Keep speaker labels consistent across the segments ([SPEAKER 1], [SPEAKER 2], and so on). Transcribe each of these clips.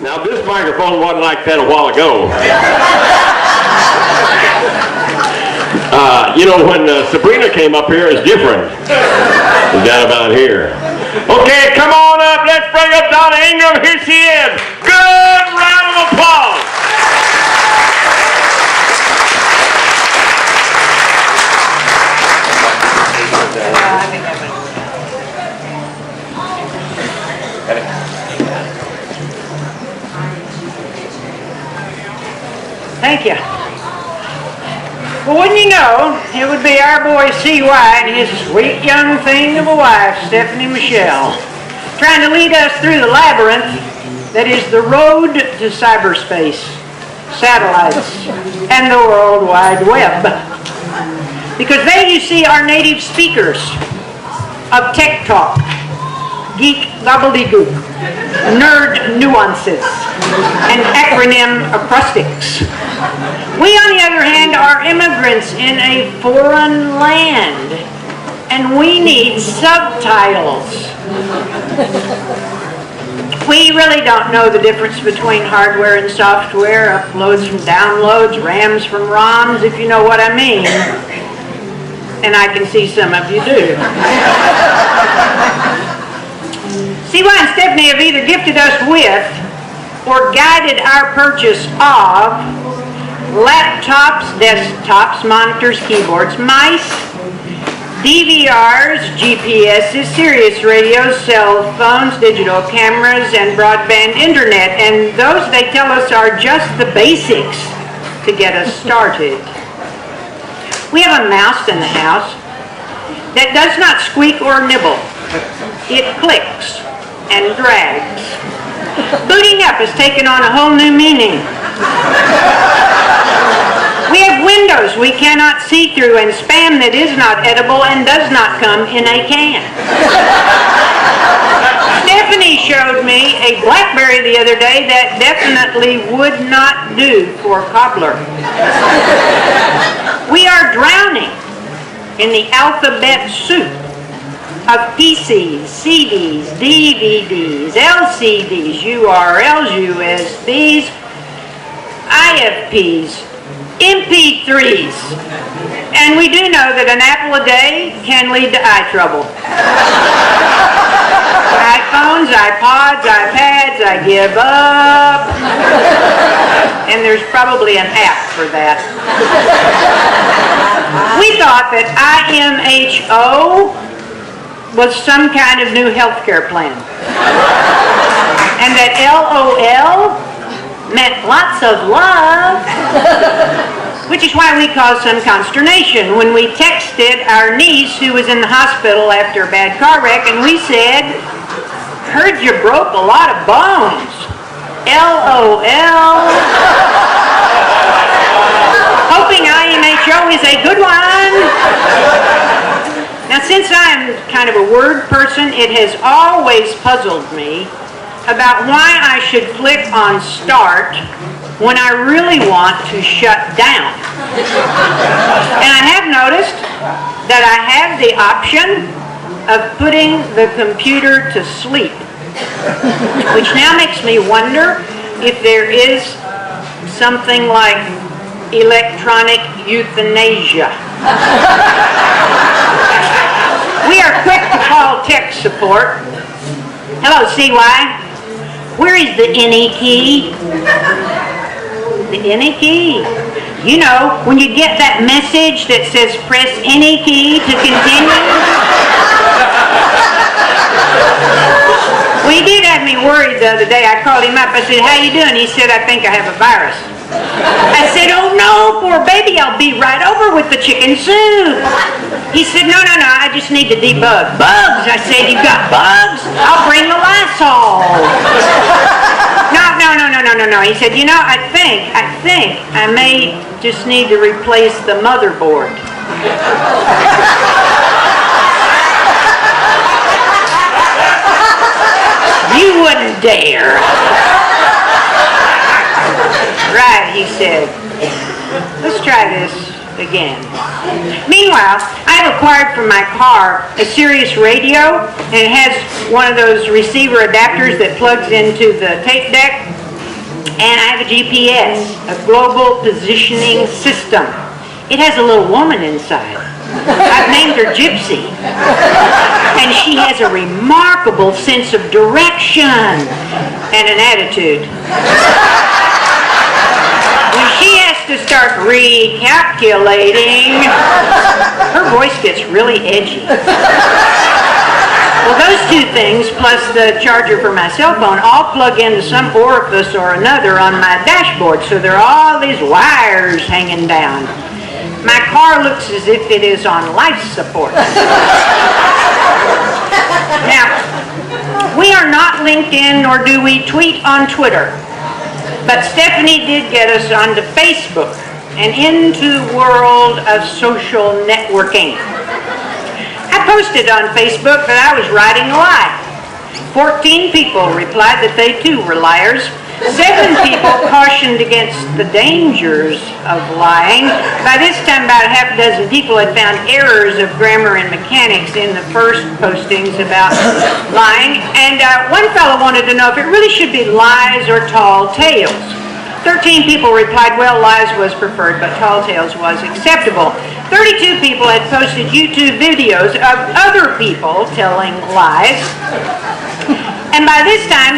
[SPEAKER 1] Now this microphone wasn't like that a while ago. You know, when Sabrina came up here, it's different. It's down about here. Okay, come on up. Let's bring up Donna Ingham. Here she is. Good round of applause.
[SPEAKER 2] Thank you. Well, wouldn't you know, it would be our boy C.Y. and his sweet young thing of a wife, Stephanie Michelle, trying to lead us through the labyrinth that is the road to cyberspace, satellites, and the World Wide Web. Because they, you see, are native speakers of tech talk, geek gobbledygook, nerd nuances, and acronym acrostics. We, on the other hand, are immigrants in a foreign land, and we need subtitles. We really don't know the difference between hardware and software, uploads from downloads, RAMs from ROMs, if you know what I mean. And I can see some of you do. C.Y. and Stephanie have either gifted us with or guided our purchase of laptops, desktops, monitors, keyboards, mice, DVRs, GPSs, Sirius radios, cell phones, digital cameras, and broadband internet. And those, they tell us, are just the basics to get us started. We have a mouse in the house that does not squeak or nibble. It clicks and drags. Booting up has taken on a whole new meaning. We have windows we cannot see through and spam that is not edible and does not come in a can. Stephanie showed me a BlackBerry the other day that definitely would not do for cobbler. We are drowning in the alphabet soup of PCs, CDs, DVDs, LCDs, URLs, USBs, IFPs, MP3s. And we do know that an apple a day can lead to eye trouble. iPhones, iPods, iPads, I give up. And there's probably an app for that. We thought that IMHO was some kind of new healthcare plan. And that LOL meant lots of love. Which is why we caused some consternation when we texted our niece who was in the hospital after a bad car wreck, and we said, "Heard you broke a lot of bones. LOL." Hoping IMHO is a good one. Now, since I'm kind of a word person, it has always puzzled me about why I should click on start when I really want to shut down. And I have noticed that I have the option of putting the computer to sleep, which now makes me wonder if there is something like electronic euthanasia. We are quick to call tech support. Hello, CY. Where is the any key? The any key. You know, when you get that message that says press any key to continue. Well, he did have me worried the other day. I called him up. I said, "How you doing?" He said, "I think I have a virus." I said, "Oh no, poor baby, I'll be right over with the chicken soup." He said, no, I just need to debug. Bugs? I said, "You got bugs? I'll bring the Lysol." No. He said, "You know, I think I may just need to replace the motherboard." You wouldn't dare. Right, he said. Let's try this again. Meanwhile, I've acquired from my car a Sirius radio, and it has one of those receiver adapters that plugs into the tape deck. And I have a GPS, a global positioning system. It has a little woman inside. I've named her Gypsy. And she has a remarkable sense of direction and an attitude. When she has to start recalculating, her voice gets really edgy. Well, those two things, plus the charger for my cell phone, all plug into some orifice or another on my dashboard, so there are all these wires hanging down. My car looks as if it is on life support. Now, we are not LinkedIn, nor do we tweet on Twitter. But Stephanie did get us onto Facebook and into the world of social networking. I posted on Facebook that I was writing a lie. 14 people replied that they too were liars. 7 people cautioned against the dangers of lying. By this time, about a half dozen people had found errors of grammar and mechanics in the first postings about lying. And one fellow wanted to know if it really should be lies or tall tales. 13 people replied, well, lies was preferred, but tall tales was acceptable. 32 people had posted YouTube videos of other people telling lies. And by this time,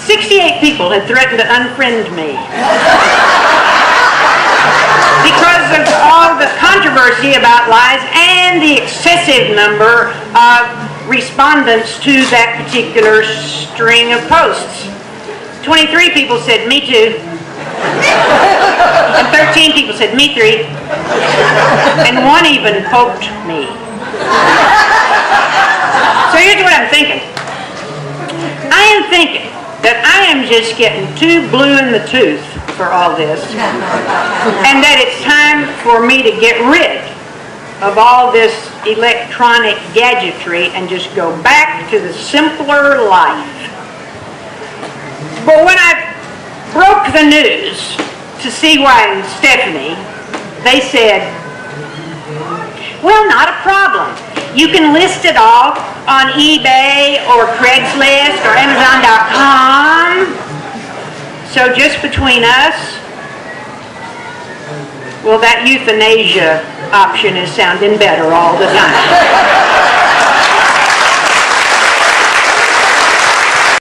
[SPEAKER 2] 68 people had threatened to unfriend me. Because of all the controversy about lies and the excessive number of respondents to that particular string of posts. 23 people said, me too. And 13 people said, me three. And one even poked me. So here's what I'm thinking. I am thinking that I am just getting too blue in the tooth for all this, and that it's time for me to get rid of all this electronic gadgetry and just go back to the simpler life. But when I broke the news to CY and Stephanie, they said, well, not a problem. You can list it all on eBay or Craigslist or Amazon.com. So just between us, well, that euthanasia option is sounding better all the time.